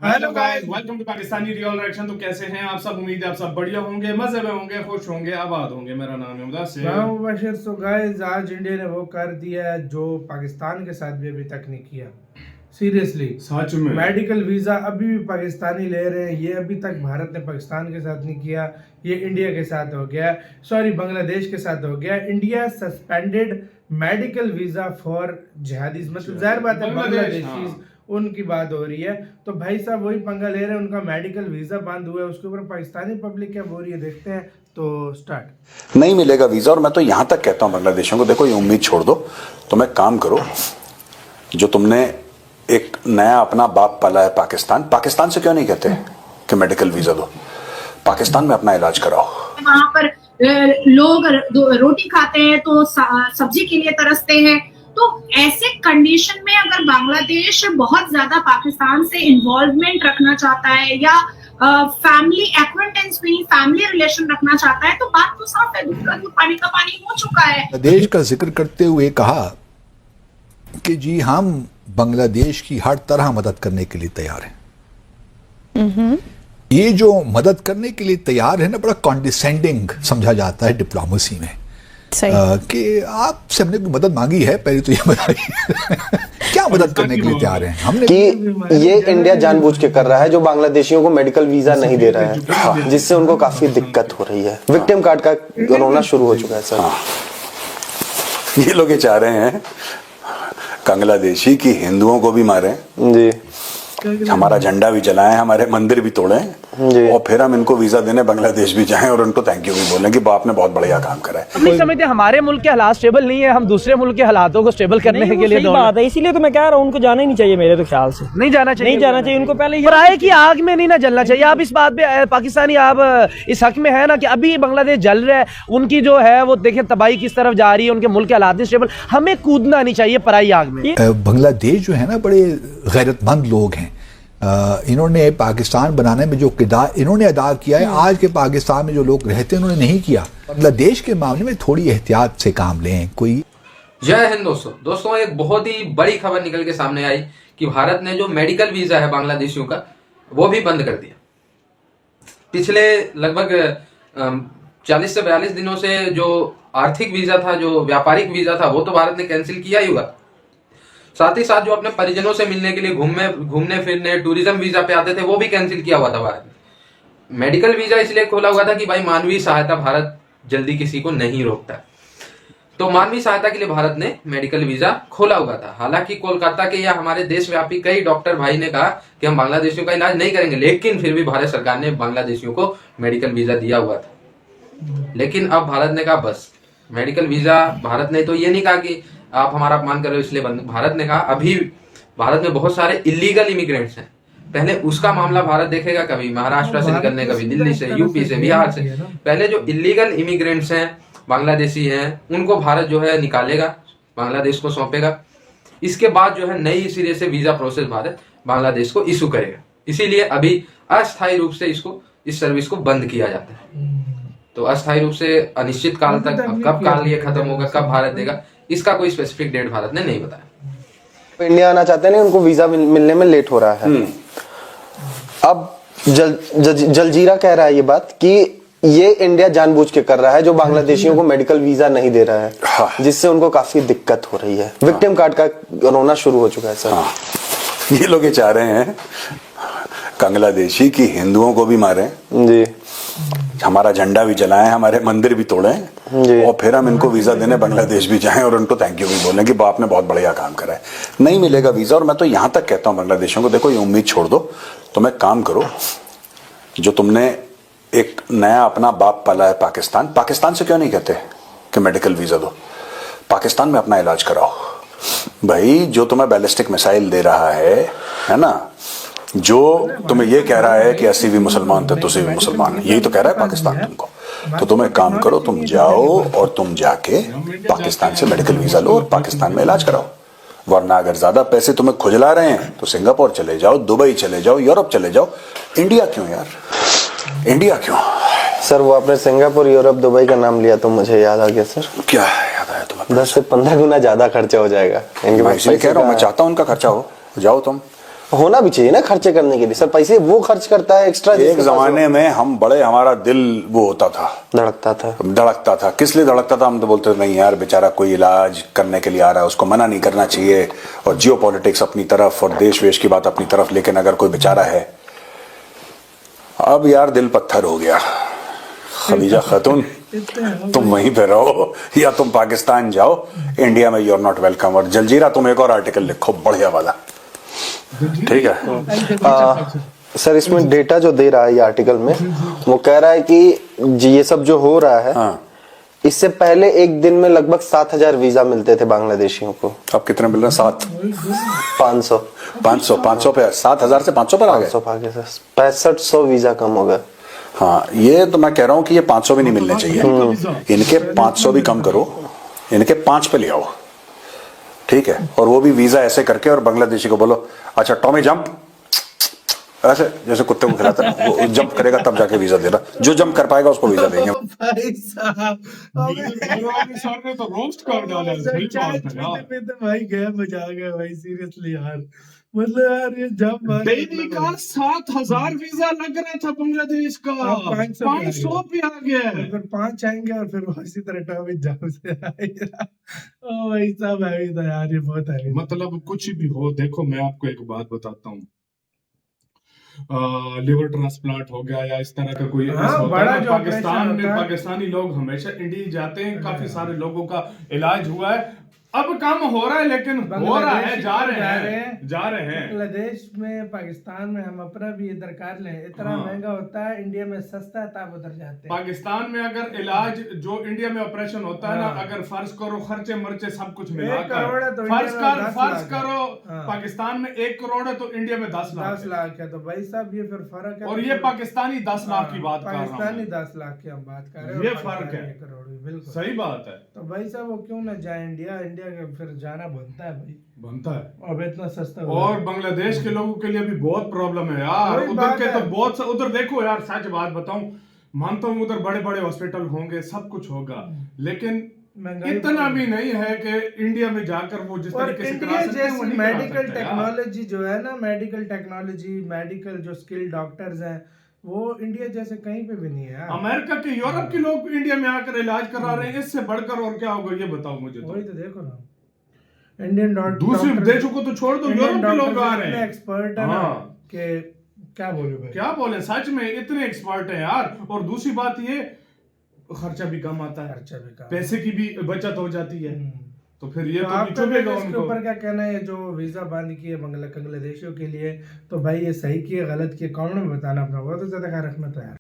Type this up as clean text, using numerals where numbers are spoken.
Hello guys, welcome to Pakistani real reaction. तो कैसे हैं आप सब? उम्मीद है आप सब बढ़िया होंगे, मजे में होंगे, खुश होंगे, आबाद होंगे। मेरा नाम है मुदस्सिर। मुबशिर। तो गाइस, आज इंडिया ने वो कर दिया है जो पाकिस्तान के साथ भी अभी तक नहीं किया। सीरियसली, सच में मेडिकल वीजा अभी भी पाकिस्तानी ले रहे हैं। ये अभी तक भारत ने पाकिस्तान के साथ नहीं किया, ये इंडिया के साथ हो गया, सॉरी बांग्लादेश के साथ हो गया। India suspended medical visa for jihadis, मतलब जाहिर बात है बांग्लादेशीज उनकी बात हो रही है। तो भाई साहब वही पंगा ले रहे हैं, उनका मेडिकल वीजा बंद हुआ है, उसके ऊपर पाकिस्तानी पब्लिक क्या बोल रही है देखते हैं। तो स्टार्ट। नहीं मिलेगा वीजा। और मैं तो यहां तक कहता हूं बांग्लादेशियों को, देखो ये उम्मीद छोड़ दो, तुम एक काम करो, जो तुमने एक नया अपना बाप पाला है पाकिस्तान, पाकिस्तान से क्यों नहीं कहते कि मेडिकल वीजा दो, पाकिस्तान में अपना इलाज कराओ। वहाँ पर लोग रोटी खाते हैं तो सब्जी के लिए तरसते हैं। तो ऐसे कंडीशन में अगर बांग्लादेश बहुत ज्यादा पाकिस्तान से इन्वॉल्वमेंट रखना चाहता है या फैमिली एक्वेंटेंस में फैमिली रिलेशन रखना चाहता है, तो बात तो साफ है, दूध का दूध पानी का पानी हो चुका है। देश का जिक्र करते हुए कहा कि जी हम बांग्लादेश की हर तरह मदद करने के लिए तैयार हैं। ये जो मदद करने के लिए तैयार है ना, बड़ा कॉन्डिसेंडिंग समझा जाता है डिप्लोमेसी में कि आपसे हमने कोई मदद मांगी है, पहले तो ये बताइए क्या मदद करने के लिए तैयार हैं हमने कि ये इंडिया जानबूझ के कर रहा है जो बांग्लादेशियों को मेडिकल वीजा नहीं दे रहा है, जिससे उनको काफी दिक्कत हो रही है। विक्टिम कार्ड का रोना शुरू हो चुका है सर। ये लोग ये चाह रहे हैं बांग्लादेशी की हिंदुओं को भी मारें जी, हमारा झंडा भी जलाएं, हमारे मंदिर भी तोड़ें, और फिर हम इनको वीजा देने बांग्लादेश भी जाएं और उनको थैंक यू भी बोलें कि बाप ने बहुत बढ़िया काम करा है। नहीं समझते हमारे मुल्क के हालात स्टेबल नहीं है, हम दूसरे मुल्क के हालातों को स्टेबल करने के लिए बात है। इसीलिए तो मैं कह रहा हूँ उनको जाना ही नहीं चाहिए, मेरे तो ख्याल से नहीं जाना चाहिए उनको। पहले पराये की आग में नहीं ना जलना चाहिए। आप इस बात पे पाकिस्तानी आप इस हक में है ना कि अभी बांग्लादेश जल रहा है, उनकी जो है वो देखें तबाही किस तरफ जा रही है, उनके मुल्क के हालात नहीं स्टेबल, हमें कूदना नहीं चाहिए पराई आग में। बांग्लादेश जो है ना बड़े गैरतमंद लोग हैं। इन्होंने पाकिस्तान बनाने में जो किरदार इन्होंने अदा किया है, आज के पाकिस्तान में जो लोग रहते हैं उन्होंने नहीं किया। बांग्लादेश के मामले में थोड़ी एहतियात से काम लें कोई। जय हिंद दोस्तों, एक बहुत ही बड़ी खबर निकल के सामने आई कि भारत ने जो मेडिकल वीजा है बांग्लादेशियों का वो भी बंद कर दिया। पिछले लगभग 40 से 42 दिनों से जो आर्थिक वीजा था, जो व्यापारिक वीजा था, वो तो भारत ने कैंसिल किया ही हुआ। साथ ही साथ जो अपने परिजनों से मिलने के लिए घूमने फिरने टूरिज्म वीजा पे आते थे वो भी कैंसिल किया हुआ था भारत ने। मेडिकल वीजा इसलिए खोला हुआ था कि भाई मानवीय सहायता भारत जल्दी किसी को नहीं रोकता, तो मानवीय सहायता के लिए भारत ने मेडिकल वीजा खोला हुआ था। हालांकि कोलकाता के या हमारे देशव्यापी कई डॉक्टर भाई ने कहा कि हम बांग्लादेशियों का इलाज नहीं करेंगे, लेकिन फिर भी भारत सरकार ने बांग्लादेशियों को मेडिकल वीजा दिया हुआ था। लेकिन अब भारत ने कहा बस मेडिकल वीजा, भारत ने तो ये नहीं कहा कि आप हमारा अपमान कर रहे हो इसलिए बंद, भारत ने कहा अभी भारत में बहुत सारे इलीगल इमिग्रेंट्स हैं, पहले उसका मामला भारत देखेगा, कभी महाराष्ट्र से निकलने, कभी दिल्ली से, यूपी से, बिहार से। पहले जो इलीगल इमिग्रेंट्स हैं, बांग्लादेशी हैं, उनको भारत जो है निकालेगा, बांग्लादेश को सौंपेगा। इसके बाद जो है नई सिरे से वीजा प्रोसेस भारत बांग्लादेश को इशू करेगा। इसीलिए अभी अस्थायी रूप से इस सर्विस को बंद किया जाता है। तो अस्थायी रूप से अनिश्चित काल तक, कब काल ये खत्म होगा, कब भारत देगा, इसका कोई स्पेसिफिक डेट भारत ने नहीं बताया। इंडिया आना चाहते हैं, उनको वीजा मिलने में लेट हो रहा है। अब जलजीरा कह रहा है ये बात कि ये इंडिया जानबूझ के कर रहा है जो बांग्लादेशियों को मेडिकल वीजा नहीं दे रहा है, जिससे उनको काफी दिक्कत हो रही है। विक्टिम कार्ड का रोना शुरू हो चुका है सर। ये लोग ये चाह रहे हैं बांग्लादेशी की हिंदुओं को भी मारें जी, हमारा झंडा भी जलाएं, हमारे मंदिर भी तोड़ें, और फिर हम इनको वीजा देने बांग्लादेश भी जाएं और उनको थैंक यू भी बोलें कि बाप ने बहुत बढ़िया काम करा है। नहीं मिलेगा वीजा। और मैं तो यहां तक कहता हूं बांग्लादेशियों को, देखो ये उम्मीद छोड़ दो, तुम एक काम करो, जो तुमने एक नया अपना बाप पाला है पाकिस्तान, पाकिस्तान से क्यों नहीं कहते कि मेडिकल वीजा दो, पाकिस्तान में अपना इलाज कराओ। भाई जो तुम्हें बैलिस्टिक मिसाइल दे रहा है ना, जो तुम्हें ये कह रहा है कि 80 भी मुसलमान थे तुझे भी मुसलमान, यही तो कह रहा है पाकिस्तान तुमको। तो तुम एक काम करो, तुम जाओ और तुम जाके पाकिस्तान से मेडिकल वीजा लो और पाकिस्तान में इलाज कराओ। वरना अगर ज्यादा पैसे तुम्हें खुजला रहे हैं तो सिंगापुर चले जाओ, दुबई चले जाओ, यूरोप चले जाओ। इंडिया क्यों यार, इंडिया क्यों? सर वो आपने सिंगापुर, यूरोप, दुबई का नाम लिया तो मुझे याद आ गया सर। क्या याद आया तुम्हें? 10 से 15 गुना ज्यादा खर्चा हो जाएगा। मैं इसलिए कह रहा हूँ, मैं चाहता हूँ उनका खर्चा हो। जाओ तुम होना भी चाहिए ना खर्चे करने के लिए सर, पैसे वो खर्च करता है एक्स्ट्रा। एक जमाने में हम बड़े, हमारा दिल वो होता था, धड़कता था। किस लिए धड़कता था? हम तो बोलते थे नहीं यार बेचारा कोई इलाज करने के लिए आ रहा है, उसको मना नहीं करना चाहिए, और जियो पॉलिटिक्स अपनी तरफ और देश वेश की बात अपनी तरफ, लेकिन अगर कोई बेचारा है, अब यार दिल पत्थर हो गया। खदीजा खातून तुम वहीं पे रहो या तुम पाकिस्तान जाओ, इंडिया में यू आर नॉट वेलकम। और जलजीरा तुम एक और आर्टिकल लिखो बढ़िया वाला, ठीक है? सर इसमें डेटा जो दे रहा है ये आर्टिकल में, वो कह रहा है कि ये सब जो हो रहा है, हाँ। इससे पहले एक दिन में लगभग 7,000 वीजा मिलते थे बांग्लादेशियों को। अब कितने मिल रहे हैं? 500 पे 7,000 से 500 पर आ गए। 6500 वीजा कम हो गए। हाँ, ये तो मैं कह रहा हूँ कि ये 500 भी नहीं मिलने चाहिए, इनके 500 भी कम करो, इनके 5 पे ले आओ, ठीक है? और वो भी वीजा ऐसे करके, और बांग्लादेशी को बोलो अच्छा टॉमी जंप, ऐसे जैसे कुत्ते को खिलाता है, वो जंप करेगा तब जाके वीजा देना, जो जंप कर पाएगा उसको वीजा देंगे। भाई साहब सर ने तो रोस्ट कर डाला, सही बात है यार। भाई गया मजा आ गया भाई, सीरियसली यार, मतलब यार ये जब डेली का 7,000 वीजा लग रहा था बांग्लादेश का, 500 पे आ गया है। फिर 5 आएंगे और फिर इसी तरह टॉमी जंप से आएगा। ओ भाई साहब है तो यार, ये बहुत है। मतलब कुछ भी हो, देखो मैं आपको एक बात बताता हूँ, लिवर ट्रांसप्लांट हो गया या इस तरह का कोई बड़ा जो पाकिस्तान में, पाकिस्तानी लोग हमेशा इंडिया जाते हैं, काफी सारे लोगों का इलाज हुआ है, अब कम हो रहा है लेकिन हो रहा है, जा रहे हैं। बांग्लादेश में, पाकिस्तान में हम अपना भी इधर कर लें, इतना महंगा होता है, इंडिया में सस्ता है तब उधर जाते हैं। पाकिस्तान में अगर इलाज जो इंडिया में ऑपरेशन होता है ना, अगर फर्ज करो खर्चे मर्चे सब कुछ मिलाकर, फर्ज करो पाकिस्तान में 1 करोड़ है तो इंडिया में 10 लाख है, तो भाई साहब ये फिर फर्क है। और ये पाकिस्तानी 10 लाख की बात कर रहा हूं, पाकिस्तानी 10 लाख की हम बात कर रहे हैं, ये फर्क है, बिल्कुल सही बात है। तो भाई साहब वो क्यों ना जाए इंडिया के, फिर जाना बनता है भाई, बनता है। अब इतना सस्ता और बांग्लादेश के लोगों के लिए भी बहुत प्रॉब्लम है यार, उधर के तो बहुत, उधर देखो यार सच बात बताऊं, मानता हूं उधर बड़े बड़े हॉस्पिटल होंगे, सब कुछ होगा, लेकिन इतना भी नहीं है कि इंडिया में जाकर वो जिस तरीके से करा सकते हैं, वही मेडिकल टेक्नोलॉजी जो है ना, मेडिकल टेक्नोलॉजी, मेडिकल जो स्किल डॉक्टर्स हैं, वो इंडिया जैसे कहीं पे भी नहीं है। अमेरिका के, यूरोप के लोग इंडिया में आकर इलाज करा रहे हैं, इससे बढ़कर और क्या होगा ये बताओ मुझे। वही तो देखो ना, इंडियन डॉक्टर दूसरे देशों को तो छोड़ दो, यूरोप के लोग आ रहे हैं, एक्सपर्ट है ना कि क्या बोलूं भाई, क्या बोले, सच में इतने एक्सपर्ट हैं यार। और दूसरी बात ये, खर्चा भी कम आता है, पैसे की भी बचत हो जाती है, तो फिर ये तो चुभेगा उनको। ऊपर क्या कहना है, जो वीजा बंद किए बांग्लादेशियों के लिए, तो भाई ये सही किए गलत किए, कौन में बताना अपना, बहुत ज्यादा ख्याल रखना तो यार।